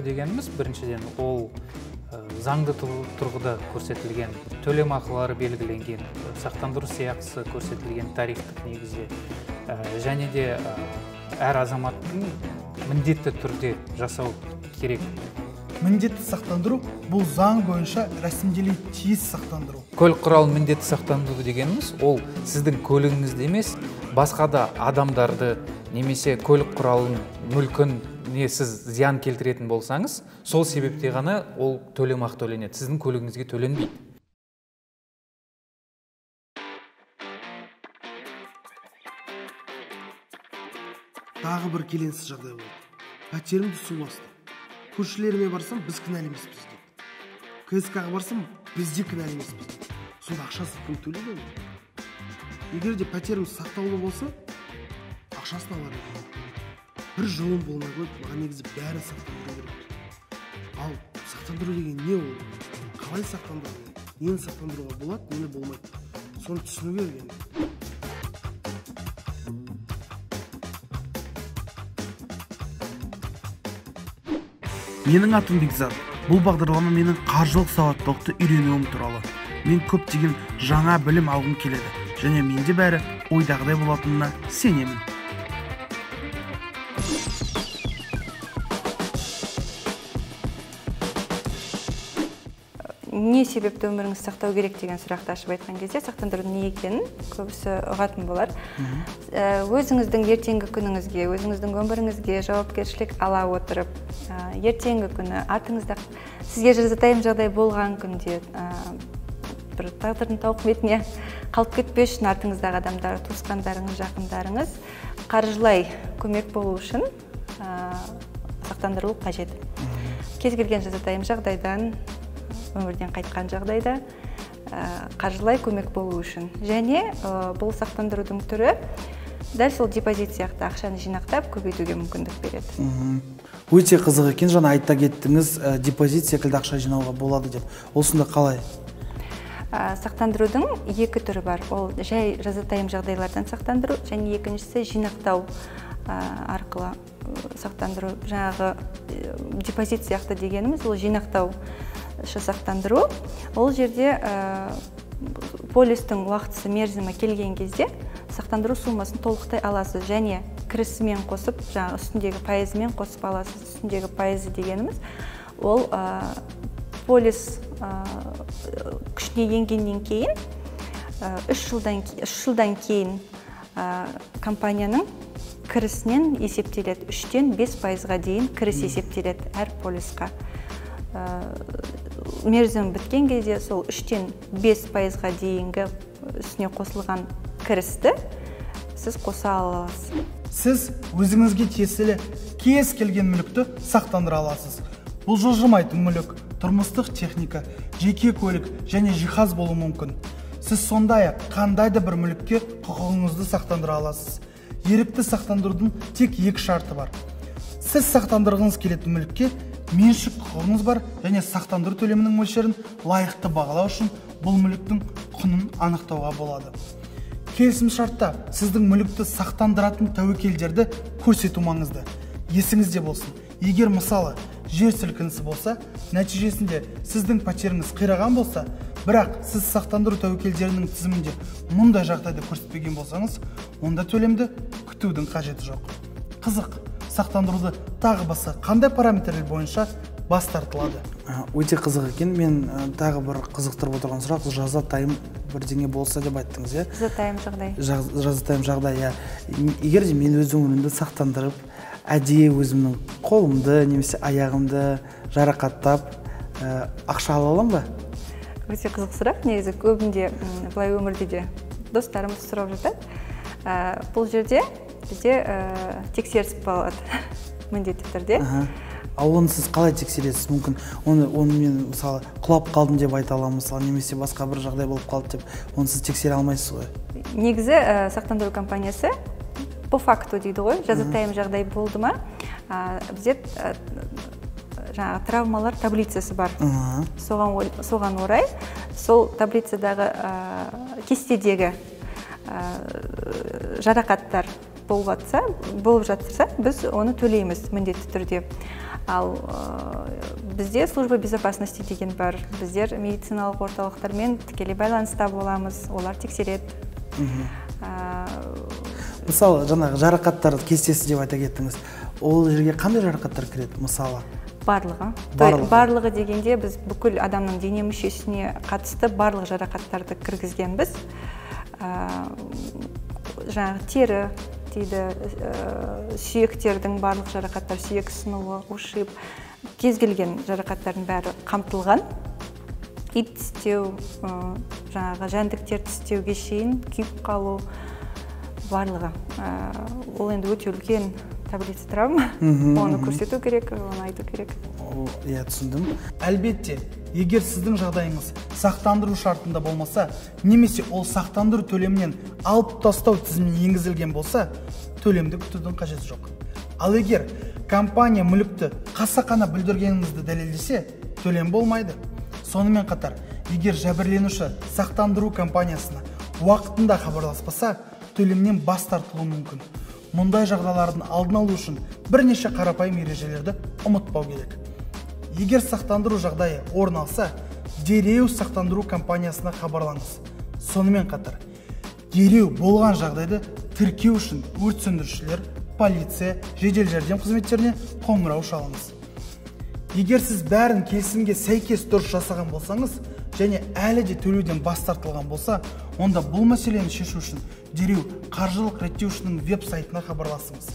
дегеніміз біріншіден ол заңды тұрғыда көрсетілген төлем ақылары белгіленген, сақтандыру сыйақысы көрсетілген тарифтік негізде, және де әр азаматтың міндетті түрде жасау керек. Міндетті сақтандыру бұл заң бойынша рәсімделуге тиіс сақтандыру. Көлік құралын міндетті сақтандыру дегеніміз ол сіздің көлігіңізді емес, басқа да адамдарды немесе көлік құралын мүлкін не сіз зиян келтіретін болсаңыз, сол себепте ғана ол төлемақы төленеді. Сіздің көлігіңізге төленбейді. Тағы бір келеңсіз жағдай болды. Пәтерімді су басты. Көршілеріме барсам, біз кінәлі емеспіз дейді. КСК-ға барсам, біз де кінәлі емеспіз дейді. Сонда ақшасы кім төлейді? Егер де пәтеріміз сақтаулы болса, ақшасын алар еді. Бір жолым болмай қойып, маған негізі бәрін сақтандыру керек. Ал сақтандыру деген не ол? Қалай сақтандыру? Нені сақтандыруға болады, нені болмайды? Соны түсіну керек. Менің атым Бекзат. Бұл бағдарлама менің қаржылық сауаттылықты үйренуім туралы. Мен көптеген жаңа білім алғым келеді. Және менде бәрі ойдағыдай болатынына сенемін. Не себепті өміріңізді сақтау керек деген сұрақты ашып айтқан кезде сақтандырудың не екенін көбісі ұғатын болар. Өзіңіздің ертеңгі күніңізге, өзіңіздің өміріңізге жауапкершілік ала отырып, ертеңгі күні артыңызда сізге жазатайым жағдай болған күнде бір тағдырдың тауқыметіне қалып кетпес үшін артыңыздағы адамдар, туысқандарыңыз, жақындарыңыз қаржылай көмек болу үшін сақтандырылу қажет. Кез келген жазатайым жағдайдан, өмірден қайтқан жағдайда қаржылай көмек болу үшін. Және бұл сақтандырудың түрі дәл сол депозит сияқты ақшаны жинақтап көбейтуге мүмкіндік береді. Өте қызық екен, жаңа айта кеттіңіз, депозит секілді ақша жинауға болады деп. Осында қалай? Сақтандырудың екі түрі бар. Ол жай жазатайым жағдайлардан сақтандыру, және екіншісі жинақтау арқылы сақтандыру. Жаңағы депозит сияқты дегеніміз ол жинақтау сақтандыру. Ол жерде полистің уақытысы мерзімі келген кезде сақтандыру сумасын толықтай аласыз, және кірісімен қосып, жаңағы үстіндегі пайызымен қосып аласыз. Үстіндегі пайызы дегеніміз ол полис күшіне енгеннен кейін 3 жылдан кейін компанияның кірісінен есептеледі. 3-тен 5%-ға дейін кіріс есептеледі әр полисқа. Мерзім біткен кезде сол 3-тен 5%-ға дейінгі үстіне қосылған кірісті сіз қоса аласыз. Сіз өзіңізге тиесілі кез келген мүлікті сақтандыра аласыз. Бұл жылжымайтын мүлік, тұрмыстық техника, жеке көлік және жиһаз болуы мүмкін. Сіз сондай-ақ қандай да бір мүлікке құқығыңызды сақтандыра аласыз. Ерікті сақтандырудың тек 2 шарты бар. Сіз сақтандырғыңыз келетін мүлікке меншік құқығыңыз бар, және сақтандыру төлемінің мөлшерін лайықты бағалау үшін бұл мүліктің құнын анықтауға болады. Келісім шартта сіздің мүлікті сақтандыратын тәуекелдерді көрсету маңызды. Есіңізде болсын, егер мысалы жер сілкінісі болса, нәтижесінде сіздің пәтеріңіз қираған болса, бірақ сіз сақтандыру тәуекелдерінің тізімінде мұндай жағдайды көрсетпеген болсаңыз, онда төлемді күтудің қажеті жоқ. Қызық, сақтандыруды тағы басқа қандай параметрлер бойынша бас тартылады? Өте қызық екен. Мен тағы бір қызықтырып отырған сұрақ, жазатайым бірдеңе болса деп айттыңыз, иә? Жазатайым жағдай. Жазатайым жағдай, иә. Егер де мен өз өмірімді сақтандырып, әдейі өзімнің қолымды немесе аяғымды жарақаттап, ақша ала аламын ба? Өте қызық сұрақ. Негізі көбінде былай өмірде де достарымыз сұрап жатады. Бұл жерде бізде тексеріс болады міндетті түрде. Ал оны сіз қалай тексересіз? Мүмкін оны мен мысалы құлап қалдым деп айта аламын, мысалы, немесе басқа бір жағдай болып қалды деп, оны сіз тексере алмайсыз ғой. Негізі сақтандыру компаниясы по факту дейді ғой, жазатайым жағдай болды ма, бізде жаңағы травмалар таблицасы бар. Соған орай сол таблицадағы кестедегі жарақаттар болып жатса, біз оны төлейміз міндетті түрде. Ал бізде служба безопасности деген бар. Біздер медициналық орталықтармен тікелей байланыста боламыз, олар тексереді. Мысалы, жаңағы жарақаттар кестесі деп айта кеттіңіз. Ол жерге қандай жарақаттар кіреді, мысалы? Барлығы дегенде біз бүкіл адамның дене мүшесіне қатысты барлық жарақаттарды кіргізгенбіз. Жаңағы тері дейді, сүйектердің барлық жарақаттар, сүйек сынуы, ушиб, кез келген жарақаттардың бәрі қамтылған. Ит тістеу, жаңағы жәндіктер тістеуге шейін күйіп қалу барлығы. Ол енді өте үлкен таблица травма, оны көрсету керек, оны айту керек. Иә, түсіндім. Әлбетте, егер сіздің жағдайыңыз сақтандыру шартында болмаса, немесе ол сақтандыру төлемінен алып тастау тізіміне енгізілген болса, төлемді күтудің қажеті жоқ. Ал егер компания мүлікті қасақана бүлдіргеніңізді дәлелдесе, төлем болмайды. Сонымен қатар, егер жәбірленуші сақтандыру компаниясына уақытында хабарласпаса, төлемнен бас тартылуы мүмкін. Мұндай жағдайлардың алдын алу үшін бірнеше қарапайым ережелерді ұмытпау керек. Егер сақтандыру жағдайы орын алса, дереу сақтандыру компаниясына хабарлаңыз. Сонымен қатар, дереу болған жағдайды тіркеу үшін өрт сөндірушілер, полиция, жедел жәрдем қызметтеріне қоңырау шалыңыз. Егер сіз бәрін келісімге сәйкес дұрыс жасаған болсаңыз, және әлі де төлеуден бас тартылған болса, онда бұл мәселені шешу үшін дереу қаржылық реттеушінің веб-сайтына хабарласыңыз.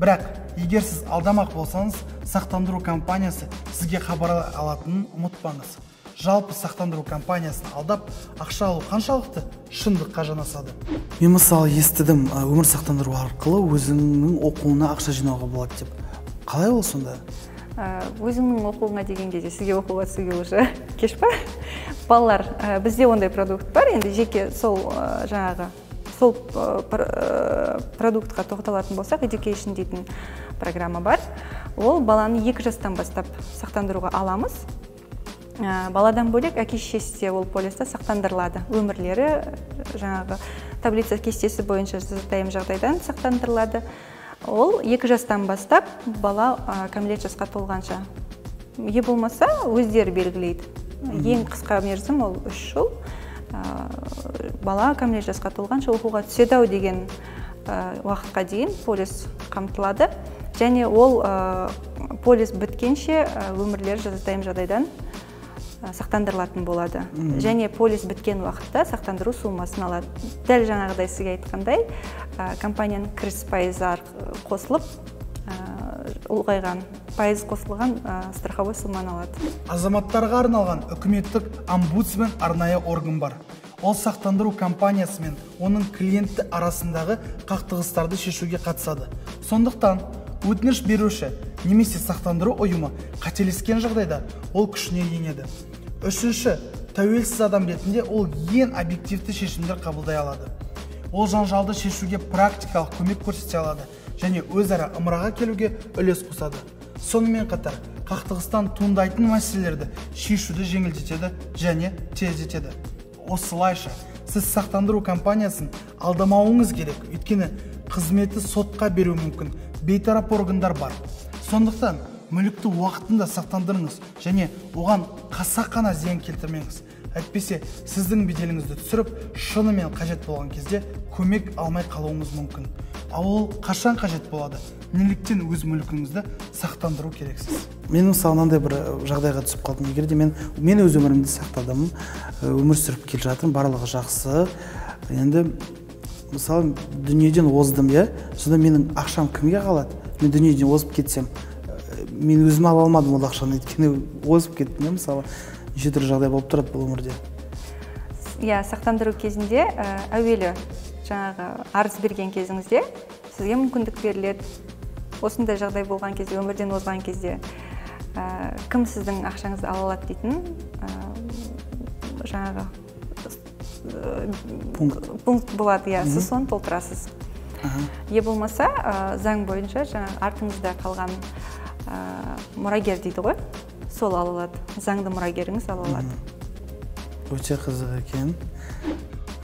Бірақ, егер сіз алдамақ болсаңыз, сақтандыру компаниясы сізге хабарлай алатынын ұмытпаңыз. Жалпы сақтандыру компаниясын алдап, ақша алу қаншалықты шындыққа жанасады. Мен мысалы естідім, өмір сақтандыру арқылы өзіңнің оқуына ақша жинауға болады деп. Қалай ол сонда? Өзіңнің оқуыңа деген кезде сізге оқуға түсуге уже кеш па? Балалар, бізде ондай продукт бар, енді жеке сол жаңағы сол продуктқа тоқталатын болсақ, education дейтін программа бар. Ол баланы 2 жастан бастап сақтандыруға аламыз. Баладан бөлек әке-шешесі ол полиста сақтандырылады. Өмірлері жаңағы таблица кестесі бойынша жазатайым жағдайдан сақтандырылады. Ол 2 жастан бастап бала кәмелет жасқа толғанша. Е болмаса өздері белгілейді. Ең қысқа мерзім ол 3 жыл. Бала кәмелет жасқа толғанша оқуға түседі деген уақытқа дейін полис қамтылады. Және ол полис біткенше өмірлері жазатайым жағдайдан сақтандырылатын болады. Және полис біткен уақытта сақтандыру суммасын алады. Дәл жаңағыдай сізге айтқандай, компанияның кіріс пайызы қосылып, ұлғайған пайыз қосылған страховой сумманы алады. Азаматтарға арналған үкіметтік омбудсмен арнайы орган бар. Ол сақтандыру компаниясы мен оның клиенті арасындағы қақтығыстарды шешуге қатысады. Сондықтан, өтініш беруші немесе сақтандыру ұйымы қателескен жағдайда ол күшіне енеді. Үшінші, тәуелсіз адам ретінде ол ең объективті шешімдер қабылдай алады. Ол жанжалды шешуге практикалық көмек көрсете алады және өзара ымыраға келуге үлес қосады. Сонымен қатар, қақтығыстан туындайтын мәселелерді шешуді жеңілдетеді және тездетеді. Осылайша, сіз сақтандыру компаниясын алдамауыңыз керек, өйткені қызметі сотқа беру мүмкін, бейтарап органдар бар. Сондықтан, мүлікті уақытында сақтандырыңыз және оған қасақана зиян келтірмеңіз. Әйтпесе, сіздің беделіңізді түсіріп, шынымен қажет болған кезде көмек алмай қалуыңыз мүмкін. Ал ол қашан қажет болады? Неліктен өз мүлкіңізді сақтандыру керексіз? Мен мысалы мынандай бір жағдайға түсіп қалдым. Егер де мен өз өмірімді сақтадым, өмір сүріп келе жатырмын, барлығы жақсы. Енді мысалы дүниеден оздым, иә? Сонда менің ақшам кімге қалады? Мен дүниеден озып кетсем, мен өзім ала алмадым ол ақшаны, өйткені озып кеттім, мысалы. Неше түрлі жағдай болып тұрады бұл өмірде. Иә, сақтандыру кезінде әуелі жаңағы арыз берген кезіңізде сізге мүмкіндік беріледі. Осындай жағдай болған кезде, өмірден озған кезде кім сіздің ақшаңызды ала алады дейтін жаңағы пункт болады, иә, сіз соны толтырасыз. Е болмаса, заң бойынша жаңағы артыңызда қалған мұрагер дейді ғой, сол ала алады. Заңды мұрагеріңіз ала алады. Өте қызық екен.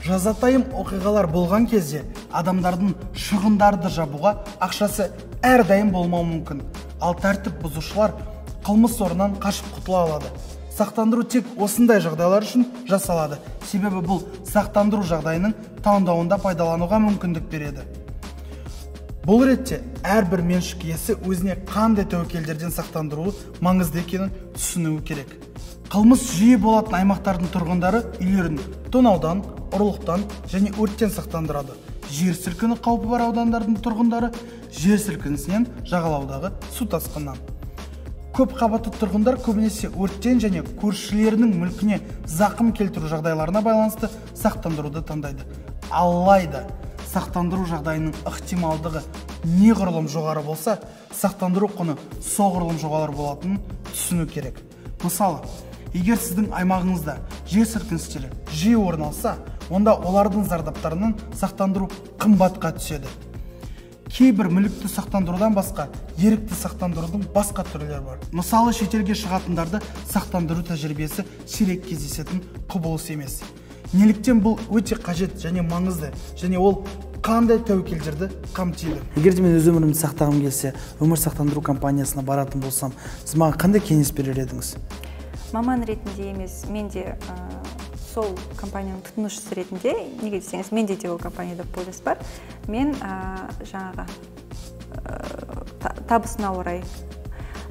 Жазатайым оқиғалар болған кезде адамдардың шығындарды жабуға ақшасы әрдайым болмауы мүмкін, ал тәртіп бұзушылар қылмыс орнынан қашып құтыла алады. Сақтандыру тек осындай жағдайлар үшін жасалады, себебі бұл сақтандыру жағдайының таңдауында пайдалануға мүмкіндік береді. Бұл ретте әрбір меншік иесі өзіне қандай тәуекелдерден сақтандыруы маңызды екенін түсінуі керек. Қылмыс жиі болатын аймақтардың тұрғындары үйлерін тонаудан, ұрлықтан және өрттен сақтандырады. Жер сілкіні қаупі бар аудандардың тұрғындары жер сілкінісінен, жағалаудағы су тасқынынан. Көп қабатты тұрғындар көбінесе өрттен және көршілерінің мүлкіне зақым келтіру жағдайларына байланысты сақтандыруды таңдайды. Алайда сақтандыру жағдайының ықтималдығы неғұрлым жоғары болса, сақтандыру құны соғұрлым жоғары болатынын түсіну керек. Мысалы, егер сіздің аймағыңызда жер сілкіністері жиі орын алса, онда олардың зардаптарынан сақтандыру қымбатқа түседі. Кейбір мүлікті сақтандырудан басқа, ерікті сақтандырудың басқа түрлері бар. Мысалы, шетелге шығатындарды сақтандыру тәжірибесі сирек кездесетін құбылыс емес. Неліктен бұл өте қажет және маңызды, және ол қандай тәуекелдерді қамтиды? Егер де мен өз өмірімді сақтағым келсе, өмір сақтандыру компаниясына баратын болсам, сіз маған қандай кеңес берер едіңіз? Маман ретінде емес, мен де сол компанияның тұтынушысы ретінде, неге десеңіз, менде де ол компанияда полис бар. Мен жаңағы табысына орай,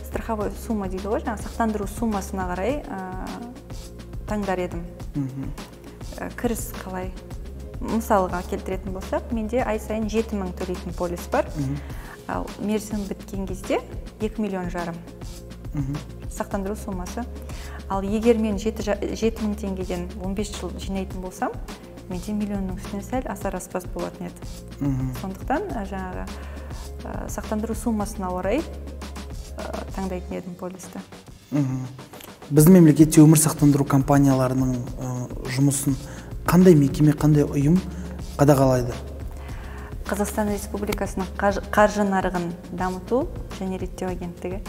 страховой сумма дейді ғой, жаңағы сақтандыру суммасына қарай таңдар едім. Кіріс қалай? Мысалға келтіретін болсақ, менде ай сайын 7.000 төлейтін полис бар. Ал мерзім біткен кезде 2,5 миллион сақтандыру суммасы. Ал егер мен 7.000 теңгеден 15 жыл жинайтын болсам, менде миллионның үстінен сәл асар аспас болатын еді. Сондықтан жаңағы сақтандыру суммасына орай таңдайтын едім полисті. Біздің мемлекетте өмір сақтандыру компанияларының жұмысын қандай мекеме, қандай ұйым қадағалайды? Қазақстан Республикасының қаржы нарығын дамыту және реттеу агенттігі.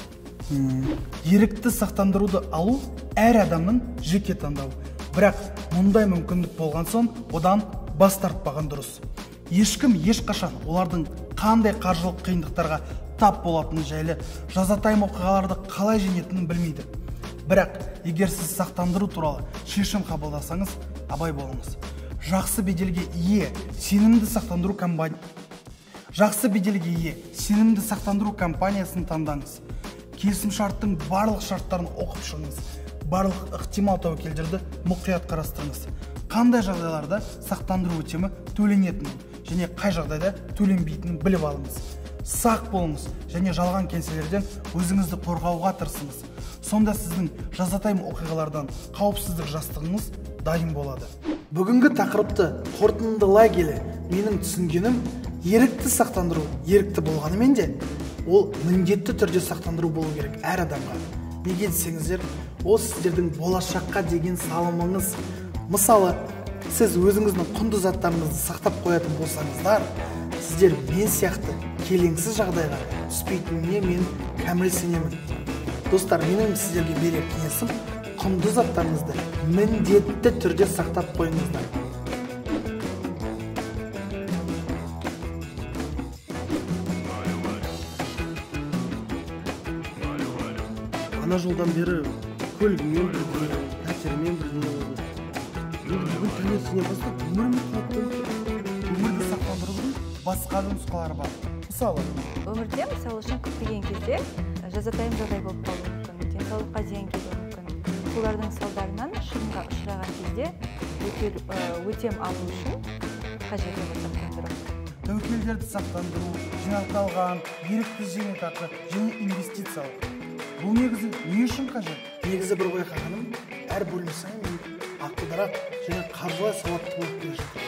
Ерікті сақтандыруды алу әр адамның жеке таңдауы. Бірақ мұндай мүмкіндік болған соң, одан бас тартпаған дұрыс. Ешкім ешқашан олардың қандай қаржылық қиындықтарға тап болатыны жайлы жазатайым оқиғаларды қалай жеңетінін білмейді. Бірақ егер сіз сақтандыру туралы шешім қабылдасаңыз, абай болыңыз. Жақсы беделге ие сенімді сақтандыру компаниясын таңдаңыз. Келісімшарттың барлық шарттарын оқып шығыңыз. Барлық ықтимал тәуекелдерді мұқият қарастырыңыз. Қандай жағдайларда сақтандыру өтемі төленетінін және қай жағдайда төленбейтінін біліп алыңыз. Сақ болыңыз және жалған кеңселерден өзіңізді қорғауға тырысыңыз. Сонда сіздің жазатайым оқиғалардан қауіпсіздік жастығыңыз дайын болады. Бүгінгі тақырыпты қорытындылай келе, менің түсінгенім, ерікті сақтандыру ерікті болғанымен де, ол міндетті түрде сақтандыру болу керек әр адамға. Неге десеңіздер, ол сіздердің болашаққа деген салымыңыз. Мысалы, сіз өзіңіздің құнды заттарыңызды сақтап қоятын болсаңыздар, сіздер мен сияқты келеңсіз жағдайға түспейтініне мен кәміл сенемін. Достар, менің сіздерге берер кеңесім, құнды заттарыңызды міндетті түрде сақтап қойыңыздар. Ана жолдан бері көлігімен бірдеңе, пәтерімен бірдеңе болды. Бүгін таңертеңнен бастап өміріме қауіп Өмірді сақтандырудың басқа нұсқалары бар. Мысалы, Өмірде, мысалы үшін күтпеген кезде жазатайым жағдай болып қалуы мүмкін, денсаулыққа зиян келуі мүмкін. Солардың салдарынан шығынға ұшыраған кезде өтем алу үшін қажет сақтандыру. тәуекелдерді сақтандыру, жинақталған, ерікті зейнетақы және инвестициялық. Бұл негізі не үшін қажет? Негізі бір байқағаным, әр бөлім сайын ақылдарақ және қаржылай сауатты болып келе жатыр.